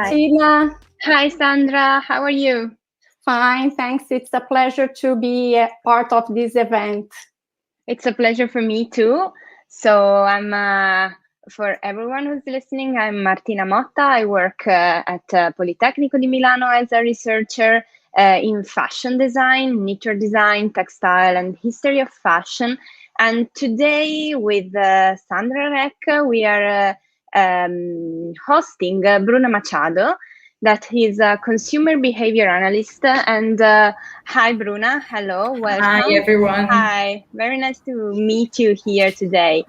Martina. Hi, Sandra. How are you? Fine, thanks. It's a pleasure to be a part of this event. It's a pleasure for me too. So for everyone who's listening, I'm Martina Motta. I work at Politecnico di Milano as a researcher in fashion design, knitwear design, textile, and history of fashion. And today with Sandra Rech, we are hosting Bruna Machado, that he's a consumer behavior analyst. And hi, Bruna. Hello. Welcome. Hi, everyone. Hi. Very nice to meet you here today.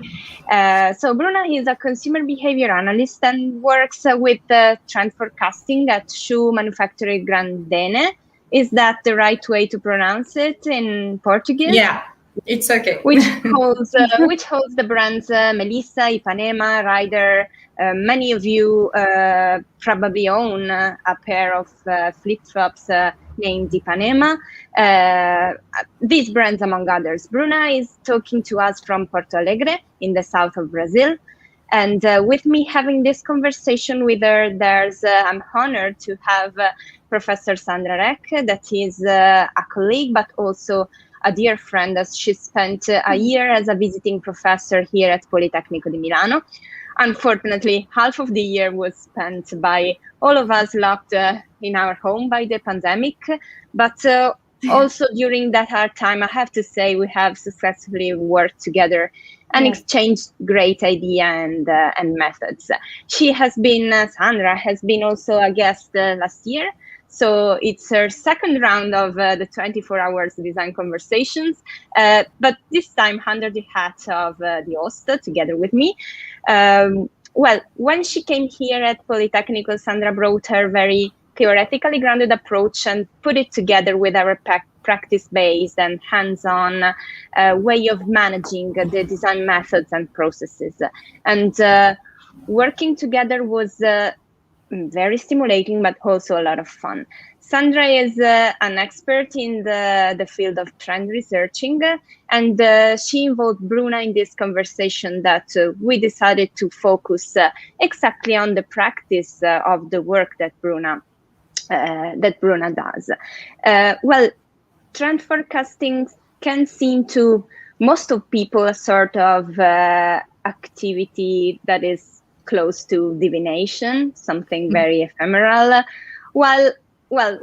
So Bruna is a consumer behavior analyst and works with trend forecasting at shoe manufacturer Grandene. Is that the right way to pronounce it in Portuguese? Yeah, it's okay. Which holds the brands Melissa, Ipanema, Ryder. Many of you probably own a pair of flip-flops named Ipanema. These brands, among others. Bruna is talking to us from Porto Alegre in the south of Brazil. And with me having this conversation with her, I'm honored to have Professor Sandra Rech, that is a colleague, but also a dear friend, as she spent a year as a visiting professor here at Politecnico di Milano. Unfortunately, half of the year was spent by all of us locked in our home by the pandemic. But also during that hard time, I have to say we have successfully worked together and exchanged great ideas and methods. Sandra has been also a guest last year. So it's her second round of the 24 hours design conversations, but this time under the hat of the host together with me. Well, when she came here at Politecnico, Sandra brought her very theoretically grounded approach and put it together with our practice-based and hands-on way of managing the design methods and processes. And working together was very stimulating, but also a lot of fun. Sandra is an expert in the field of trend researching, and she involved Bruna in this conversation that we decided to focus exactly on the practice of the work that Bruna does. Well, trend forecasting can seem to most of people a sort of activity that is close to divination, something very ephemeral. Well,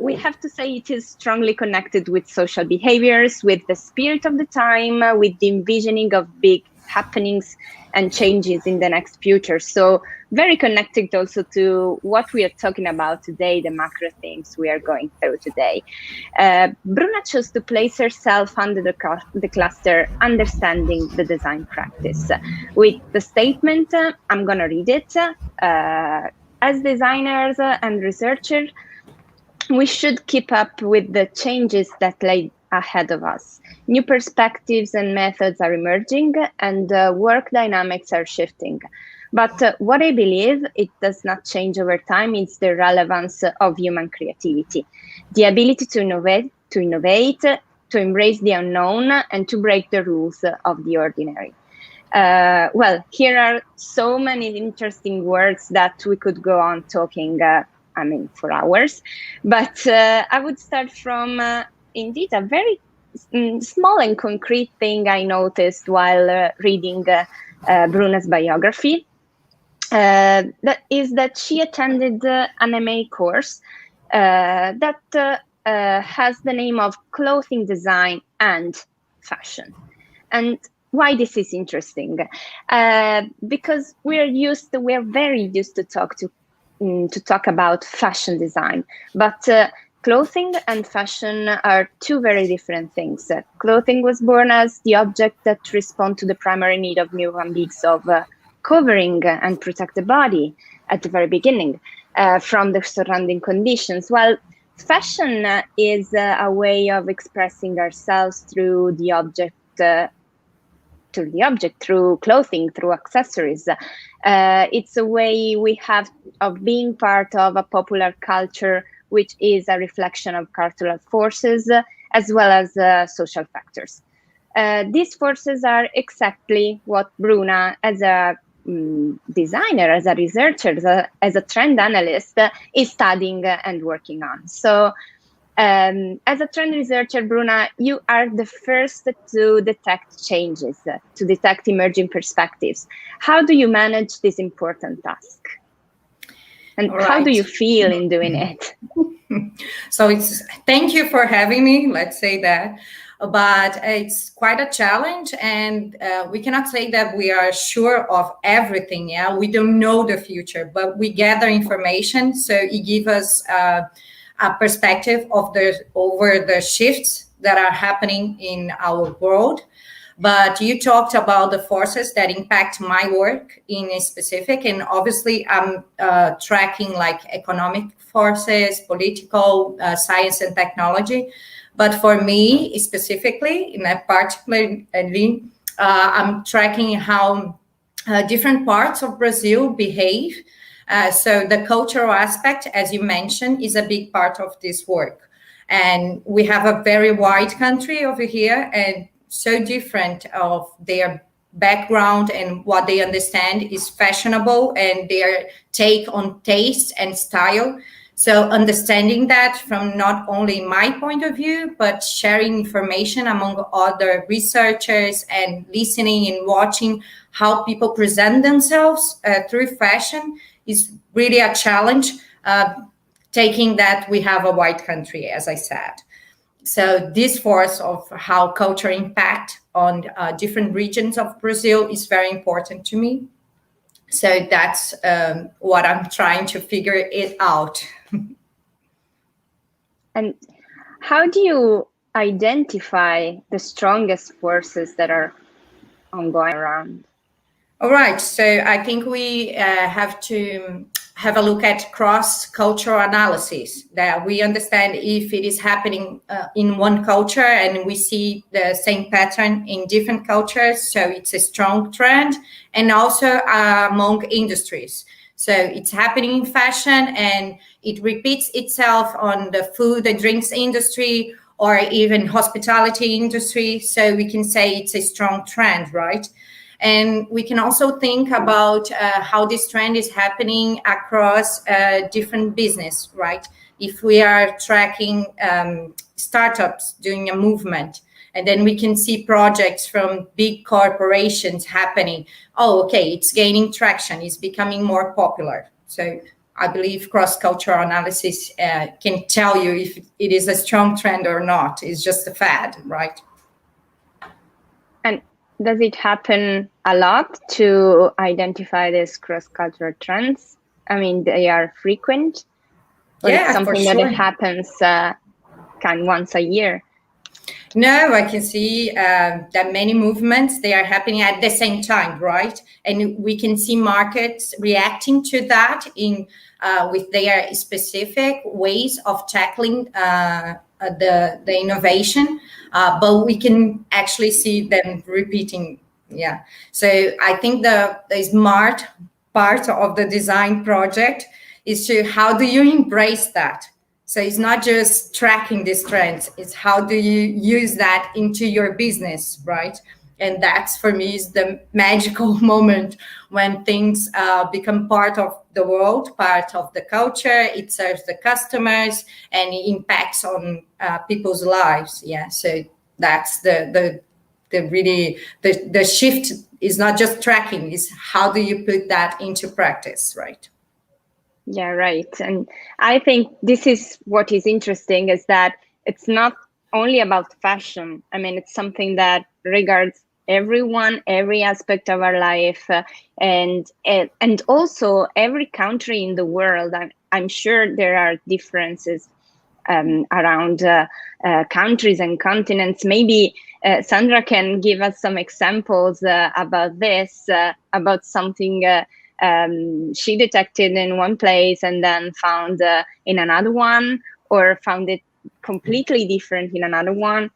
we have to say it is strongly connected with social behaviors, with the spirit of the time, with the envisioning of big happenings and changes in the next future. So very connected also to what we are talking about today, the macro things we are going through today. Bruna chose to place herself under the cluster understanding the design practice with the statement, I'm going to read it, as designers and researchers, we should keep up with the changes that lay ahead of us. New perspectives and methods are emerging and work dynamics are shifting. But what I believe it does not change over time is the relevance of human creativity, the ability to innovate, to embrace the unknown, and to break the rules of the ordinary. Well, here are so many interesting words that we could go on talking, for hours. But I would start from, indeed, a very small and concrete thing I noticed while reading Bruna's biography. That is that she attended an MA course that has the name of Clothing Design and Fashion. And why this is interesting? Because we are very used to talk about fashion design, but clothing and fashion are two very different things. Clothing was born as the object that responds to the primary need of human beings of covering and protect the body at the very beginning from the surrounding conditions, while fashion is a way of expressing ourselves through the object, through clothing, through accessories. It's a way we have of being part of a popular culture, which is a reflection of cultural forces as well as social factors. These forces are exactly what Bruna, as a designer, as a researcher, as a trend analyst, is studying and working on. So as a trend researcher, Bruna, you are the first to detect changes, to detect emerging perspectives. How do you manage this important task? And how do you feel in doing it? So thank you for having me, let's say that. But it's quite a challenge, and we cannot say that we are sure of everything. Yeah, we don't know the future, but we gather information, so it gives us a perspective of over the shifts that are happening in our world. But you talked about the forces that impact my work in a specific, and obviously I'm tracking like economic forces, political, science and technology. But for me specifically, in a particularly, I'm tracking how different parts of Brazil behave. So the cultural aspect, as you mentioned, is a big part of this work. And we have a very wide country over here, and so different of their background, and what they understand is fashionable and their take on taste and style. So understanding that from not only my point of view, but sharing information among other researchers and listening and watching how people present themselves through fashion is really a challenge, taking that we have a wide country, as I said. So this force of how culture impact on different regions of Brazil is very important to me. So that's what I'm trying to figure it out. And how do you identify the strongest forces that are ongoing around? All right, so I think we have to have a look at cross-cultural analysis, that we understand if it is happening in one culture and we see the same pattern in different cultures, so it's a strong trend, and also among industries. So it's happening in fashion and it repeats itself on the food and drinks industry or even hospitality industry. So we can say it's a strong trend, right? And we can also think about how this trend is happening across different business, right? If we are tracking startups doing a movement, and then we can see projects from big corporations happening. Oh, okay, it's gaining traction, it's becoming more popular. So I believe cross-cultural analysis can tell you if it is a strong trend or not. It's just a fad, right? And does it happen a lot to identify these cross-cultural trends? I mean, they are frequent? Or Yeah, it's something for sure. that happens once a year? No, I can see that many movements, they are happening at the same time, right? And we can see markets reacting to that in with their specific ways of tackling the innovation, but we can actually see them repeating. Yeah. So I think the smart part of the design project is to how do you embrace that? So it's not just tracking these trends, it's how do you use that into your business, right? And that's, for me, is the magical moment when things become part of the world, part of the culture, it serves the customers, and it impacts on people's lives. Yeah, so that's the shift is not just tracking, is how do you put that into practice, right? Yeah, right. And I think this is what is interesting, is that it's not only about fashion. I mean, it's something that regards everyone, every aspect of our life, and also every country in the world. I'm sure there are differences around countries and continents. Maybe Sandra can give us some examples about this, about something she detected in one place and then found in another one, or found it completely different in another one.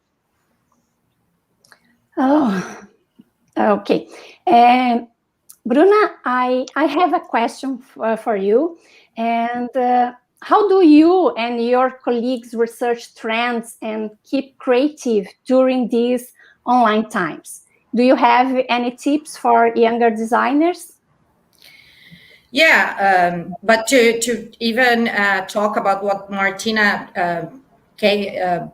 Oh, okay. Bruna, I have a question for you. And how do you and your colleagues research trends and keep creative during these online times? Do you have any tips for younger designers? Yeah, but to even talk about what Martina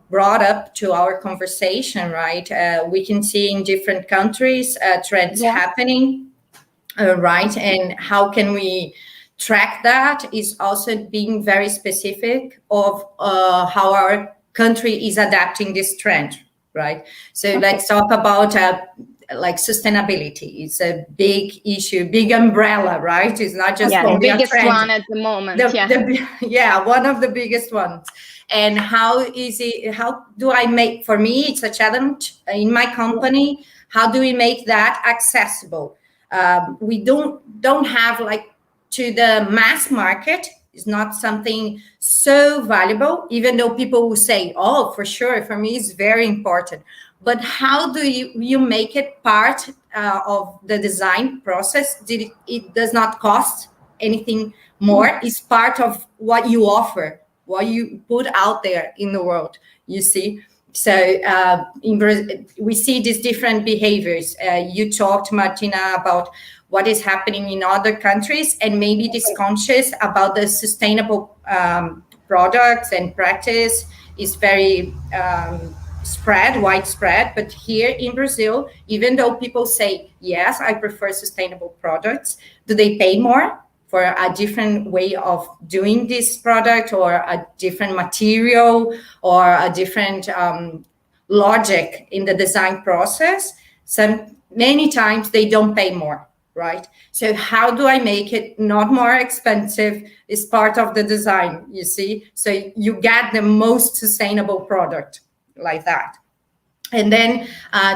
brought up to our conversation, right? We can see in different countries trends happening, right? And how can we track that is also being very specific of how our country is adapting this trend, right? So let's talk about like sustainability. It's a big issue, big umbrella, right? It's not just the only biggest a trend. one at the moment. One of the biggest ones. And how do I make, for me, it's a challenge in my company. How do we make that accessible? We don't have like to the mass market. It's not something so valuable, even though people will say, oh, for sure, for me, it's very important. But how do you make it part of the design process? It does not cost anything more. It's part of what you offer, what you put out there in the world, you see. So we see these different behaviors. You talked, Martina, about what is happening in other countries, and maybe this conscious about the sustainable products and practice is very widespread. But here in Brazil, even though people say, yes, I prefer sustainable products, do they pay more for a different way of doing this product, or a different material, or a different logic in the design process? Many times they don't pay more, right? So how do I make it not more expensive is part of the design, you see? So you get the most sustainable product like that. And then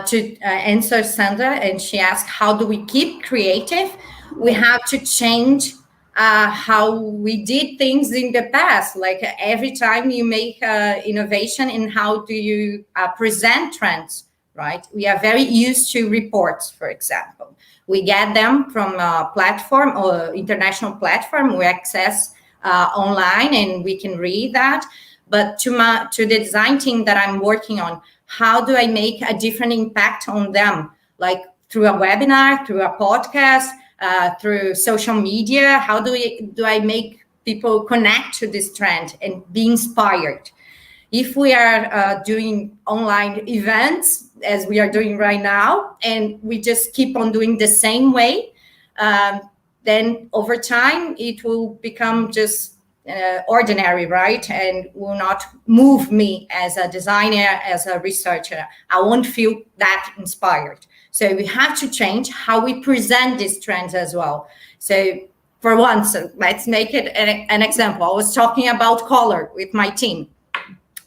to answer Sandra, and she asked, how do we keep creative? We have to change how we did things in the past. Like every time you make innovation in how do you present trends, right? We are very used to reports, for example. We get them from a platform or international platform. We access online and we can read that. But to the design team that I'm working on, how do I make a different impact on them? Like through a webinar, through a podcast, through social media? How do I make people connect to this trend and be inspired? If we are doing online events, as we are doing right now, and we just keep on doing the same way, then over time, it will become just ordinary, right? And will not move me as a designer, as a researcher. I won't feel that inspired. So we have to change how we present these trends as well. So for once, let's make it an example. I was talking about color with my team.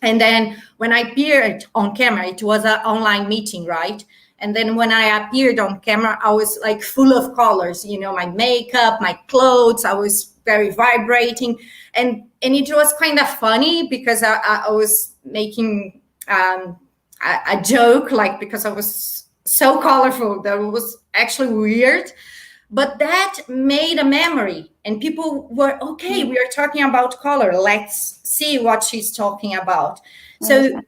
And then when I appeared on camera, it was an online meeting, right? And then when I appeared on camera, I was like full of colors, you know, my makeup, my clothes, I was very vibrating. And it was kind of funny because I was making a joke, like, because I was so colorful that it was actually weird. But that made a memory, and people were, okay, we are talking about color. Let's see what she's talking about. So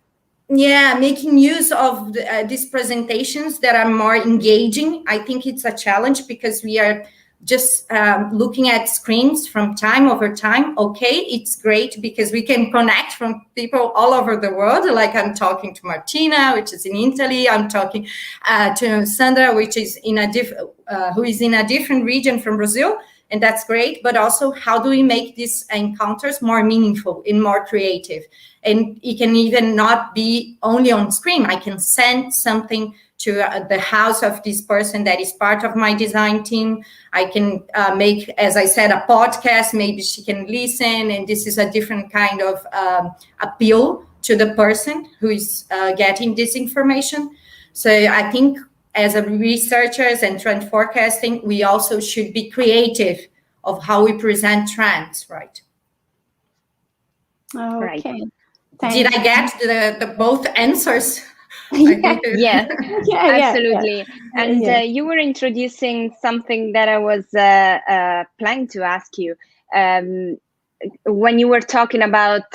yeah, making use of these presentations that are more engaging. I think it's a challenge because we are just looking at screens from time over time. Okay, it's great because we can connect from people all over the world. Like I'm talking to Martina, which is in Italy. I'm talking to Sandra, which is who is in a different region from Brazil. And that's great. But also, how do we make these encounters more meaningful and more creative? And it can even not be only on screen. I can send something to the house of this person that is part of my design team. I can make, as I said, a podcast. Maybe she can listen. And this is a different kind of appeal to the person who is getting this information. So I think as a researchers and trend forecasting, we also should be creative of how we present trends, right? Okay. Did I get the both answers? Yes, absolutely. And you were introducing something that I was planning to ask you. When you were talking about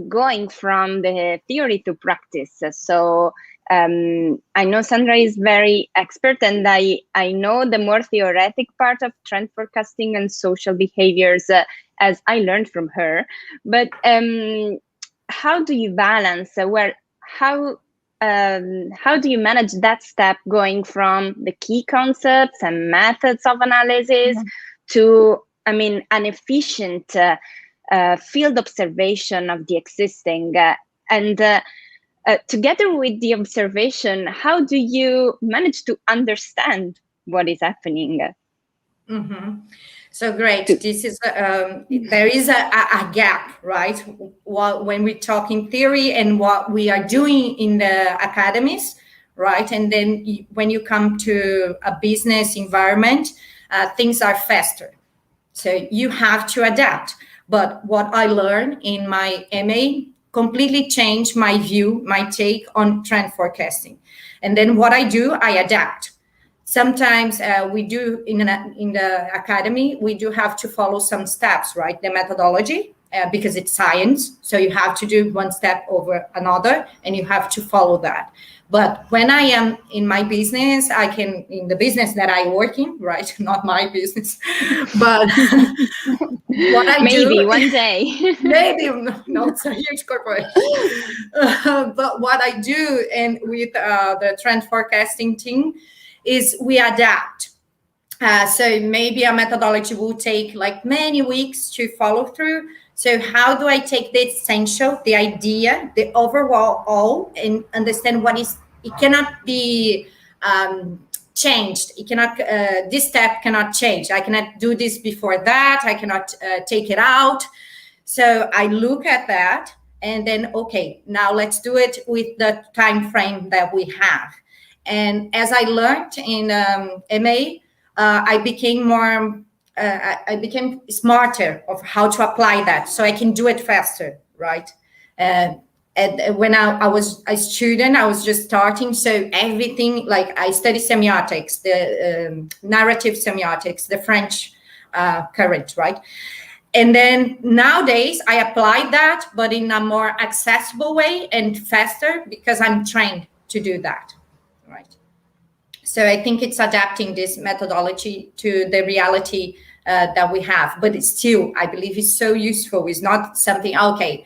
going from the theory to practice. So I know Sandra is very expert, and I know the more theoretic part of trend forecasting and social behaviors, as I learned from her. But how do you balance how do you manage that step, going from the key concepts and methods of analysis to, I mean, an efficient field observation of the existing? Together with the observation, how do you manage to understand what is happening? So great. This is there is a gap, right? When we talk in theory and what we are doing in the academies, right? And then when you come to a business environment, things are faster. So you have to adapt. But what I learned in my MA completely changed my view, my take on trend forecasting. And then what I do, I adapt. Sometimes we do in the academy, we do have to follow some steps, right? The methodology, because it's science. So you have to do one step over another and you have to follow that. But when I am in my business, in the business that I work in, right? Not my business, but what I maybe one day. Maybe, no, it's a huge corporation. But what I do and with the trend forecasting team is we adapt. So maybe a methodology will take like many weeks to follow through. So how do I take the essential, the idea, the overall, and understand what is, it cannot be changed. It cannot, this step cannot change. I cannot do this before that. I cannot take it out. So I look at that and then, okay, now let's do it with the time frame that we have. And as I learned in MA, I became I became smarter of how to apply that, so I can do it faster, right? And when I was a student, I was just starting, so everything, like I studied semiotics, the narrative semiotics, the French current, right? And then nowadays I apply that, but in a more accessible way and faster because I'm trained to do that. Right. So I think it's adapting this methodology to the reality that we have, but it's still, I believe it's so useful. It's not something, okay,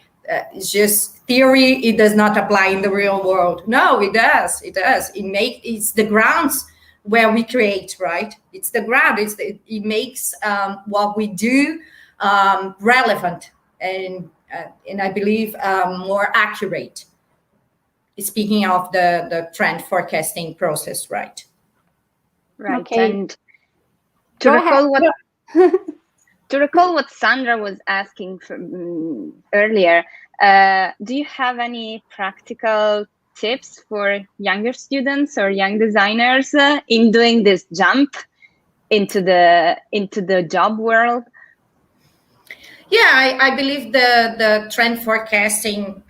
it's just theory. It does not apply in the real world. No, it does. It does. It's the grounds where we create, right? It's the ground. It makes what we do relevant and I believe more accurate. Speaking of the trend forecasting process, right? Right. Okay. And to recall what Sandra was asking earlier, do you have any practical tips for younger students or young designers in doing this jump into the job world? Yeah, I believe the trend forecasting,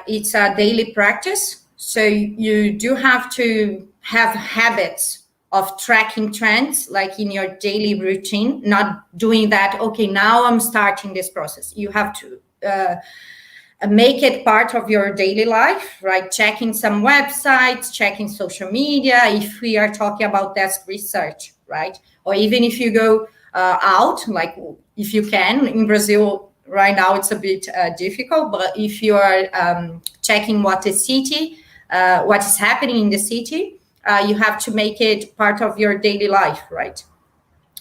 it's a daily practice. So you do have to have habits of tracking trends, like in your daily routine, not doing that, okay, now I'm starting this process. You have to make it part of your daily life, right? Checking some websites, checking social media, if we are talking about desk research, right? Or even if you go out, like if you can, in Brazil right now it's a bit difficult, but if you are checking what is happening in the city, you have to make it part of your daily life, right?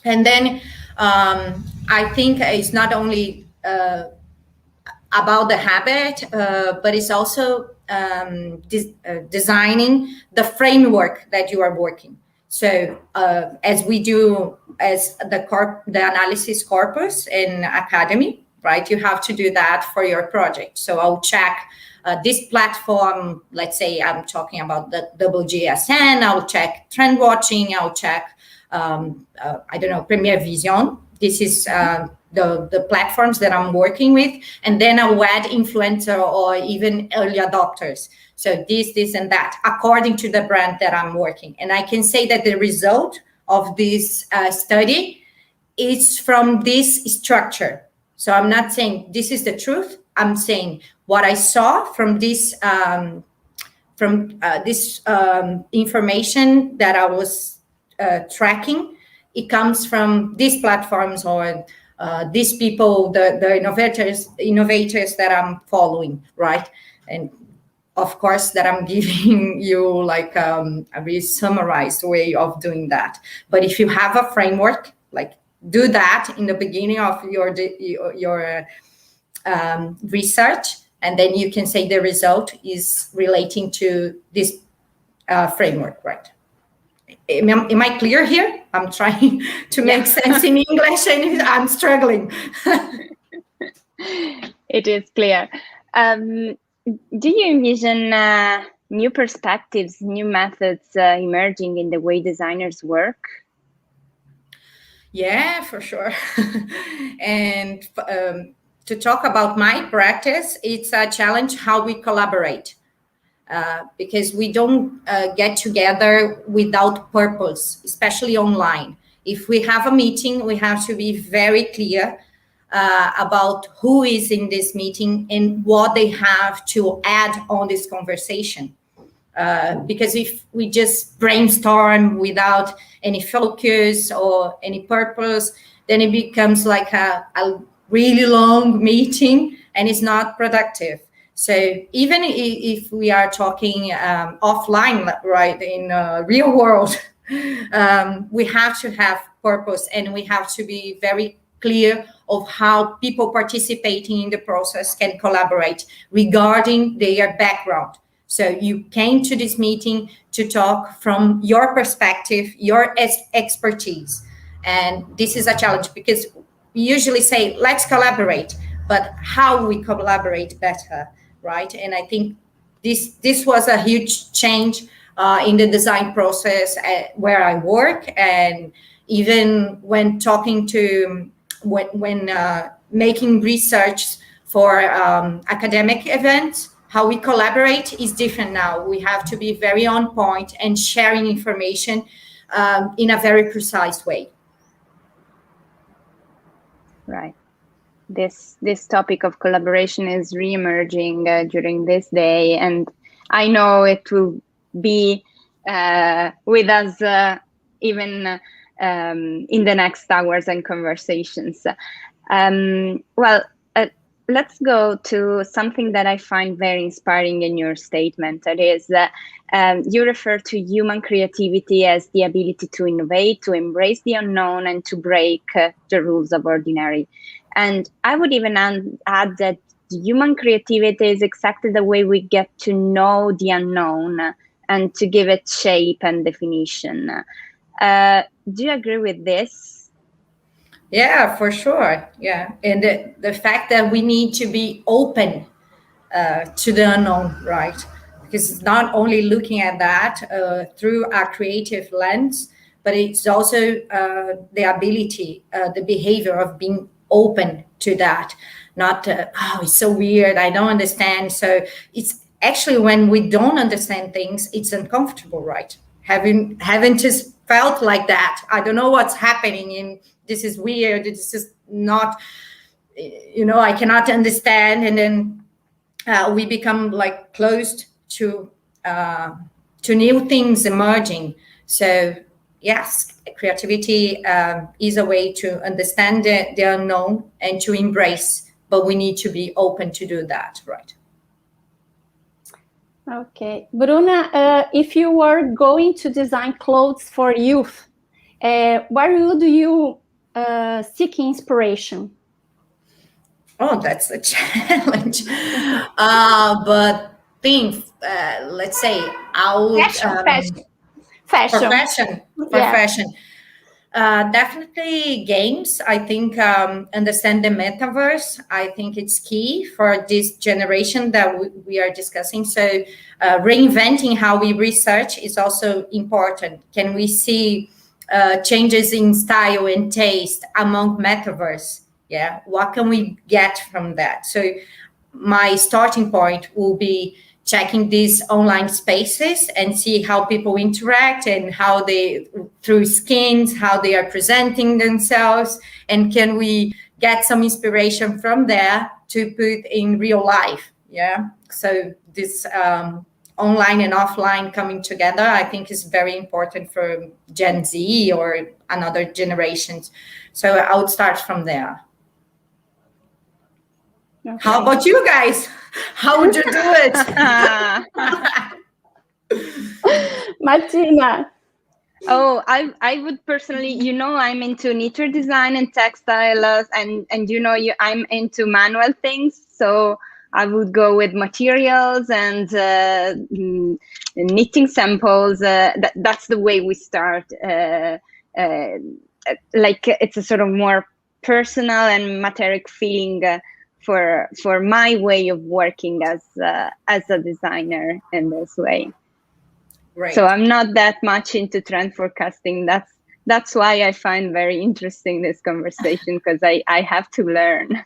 And then I think it's not only about the habit, but it's also designing the framework that you are working. So as we do as the analysis corpus in academy, right? You have to do that for your project. So I'll check this platform. Let's say I'm talking about the WGSN. I'll check trend watching. I'll check I don't know, Premiere Vision. This is the platforms that I'm working with, and then I'll add influencer or even early adopters. So this and that, according to the brand that I'm working. And I can say that the result of this study is from this structure. So I'm not saying this is the truth. I'm saying what I saw from this from this information that I was tracking, it comes from these platforms or these people, the innovators that I'm following, right? And of course, that I'm giving you like a really summarized way of doing that. But if you have a framework, like do that in the beginning of your research, and then you can say the result is relating to this framework, right? Am I clear here? I'm trying to make sense in English and I'm struggling. It is clear. Do you envision new perspectives, new methods emerging in the way designers work? Yeah, for sure. And to talk about my practice, it's a challenge how we collaborate. Because we don't get together without purpose, especially online. If we have a meeting, we have to be very clear about who is in this meeting and what they have to add on this conversation. Because if we just brainstorm without any focus or any purpose, then it becomes like a really long meeting and it's not productive. So even if we are talking offline, right, in real world, we have to have purpose and we have to be very clear of how people participating in the process can collaborate regarding their background. So you came to this meeting to talk from your perspective, your expertise. And this is a challenge because we usually say, let's collaborate, but how we collaborate better, right? And I think this was a huge change in the design process where I work. And even when talking to, when making research for academic events, how we collaborate is different now. We have to be very on point and sharing information in a very precise way. Right. This topic of collaboration is re-emerging during this day, and I know it will be with us even in the next hours and conversations. Well, let's go to something that I find very inspiring in your statement. That is, you refer to human creativity as the ability to innovate, to embrace the unknown, and to break the rules of ordinary. And I would even add that human creativity is exactly the way we get to know the unknown and to give it shape and definition. Do you agree with this? Yeah, for sure. Yeah. And the fact that we need to be open to the unknown, right? Because it's not only looking at that through a creative lens, but it's also the ability, the behavior of being open to that. Not, oh, it's so weird, I don't understand. So it's actually when we don't understand things, it's uncomfortable, right? Having just felt like that, I don't know what's happening, and this is weird, this is not, I cannot understand, and then we become like closed to new things emerging. So yes, creativity is a way to understand the unknown and to embrace, but we need to be open to do that, right? Okay, Bruna, if you were going to design clothes for youth, where would you seek inspiration? Oh, that's a challenge. But think, let's say, I would fashion. Definitely games. I think understand the metaverse. I think it's key for this generation that we are discussing. So reinventing how we research is also important. Can we see changes in style and taste among metaverse? Yeah, what can we get from that? So my starting point will be checking these online spaces and see how people interact and how they, through skins, how they are presenting themselves, and can we get some inspiration from there to put in real life. Yeah, so this online and offline coming together, I think is very important for Gen Z or another generations. So I would start from there. Okay. How about you guys? How would you do it? Martina. Oh, I would personally, I'm into knitwear design and textiles, and I'm into manual things. So I would go with materials and knitting samples. That's the way we start. Like it's a sort of more personal and material feeling for my way of working as a designer in this way. Right. So I'm not that much into trend forecasting. That's why I find very interesting this conversation, because I have to learn.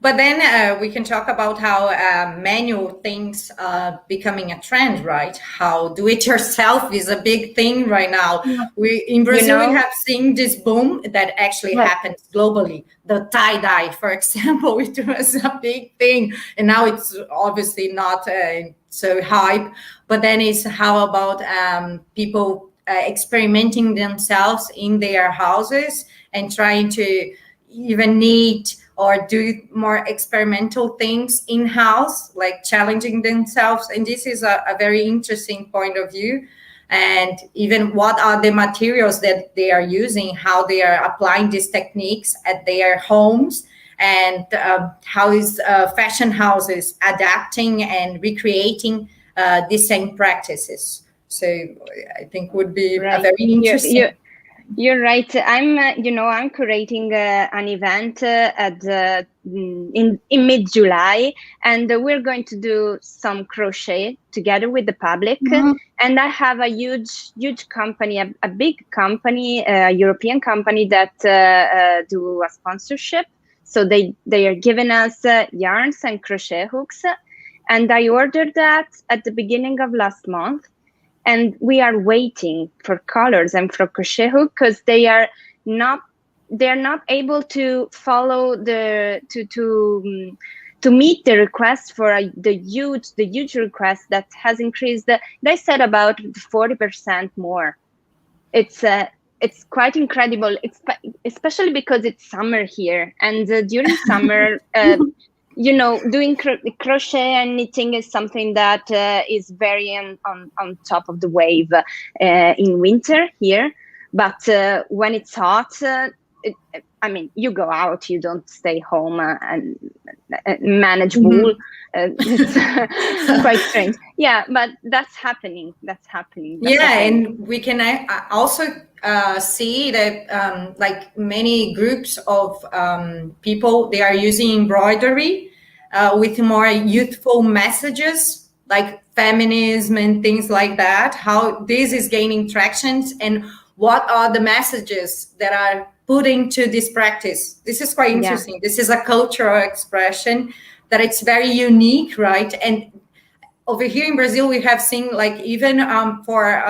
But then we can talk about how manual things are becoming a trend, right? How do-it-yourself is a big thing right now. We in Brazil we have seen this boom that actually happens globally. The tie-dye, for example, it was a big thing, and now it's obviously not so hype. But then it's how about people experimenting themselves in their houses and trying to even knit or do more experimental things in-house, like challenging themselves. And this is a very interesting point of view. And even what are the materials that they are using, how they are applying these techniques at their homes, and how is fashion houses adapting and recreating the same practices. So I think would be a very interesting. You're right. I'm creating an event in mid-July, and we're going to do some crochet together with the public. And I have a huge company, a big company, a European company that do a sponsorship. So they are giving us yarns and crochet hooks, and I ordered that at the beginning of last month. And we are waiting for colors and for crochet hook, because they're not able to follow to meet the request for the huge request that has increased. They said about 40% more. It's quite incredible, especially because it's summer here, and during summer. Doing crochet and knitting is something that is very on top of the wave in winter here. But when it's hot, you go out, you don't stay home and manage wool. It's quite strange. Yeah, but that's happening. And we can also see that like many groups of people, they are using embroidery with more youthful messages like feminism and things like that, how this is gaining traction, and what are the messages that are put into this practice. This is quite interesting. This is a cultural expression that it's very unique, right? And over here in Brazil, we have seen like even for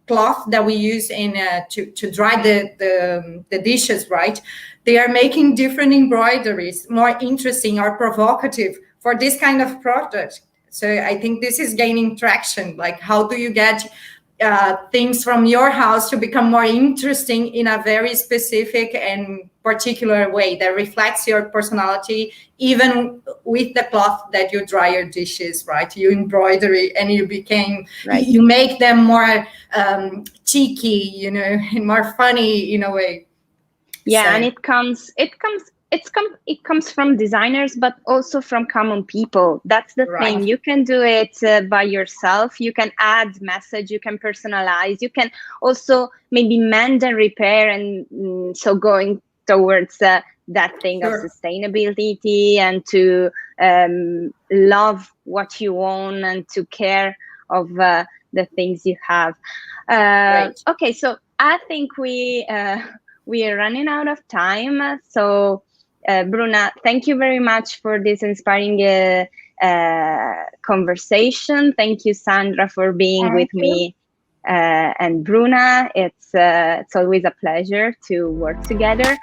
cloth that we use in to dry the dishes, right? They are making different embroideries, more interesting or provocative for this kind of product. So I think this is gaining traction. Like, how do you get things from your house to become more interesting in a very specific and particular way that reflects your personality, even with the cloth that you dry your dishes, right? You embroidery and you make them more cheeky, and more funny in a way. Yeah, so. And it comes from designers, but also from common people. That's the thing. You can do it by yourself. You can add message. You can personalize. You can also maybe mend and repair, and so going towards that thing of sustainability and to love what you own and to care of the things you have. Okay, so I think we are running out of time. So Bruna, thank you very much for this inspiring conversation. Thank you, Sandra, for being with me. And Bruna, it's always a pleasure to work together.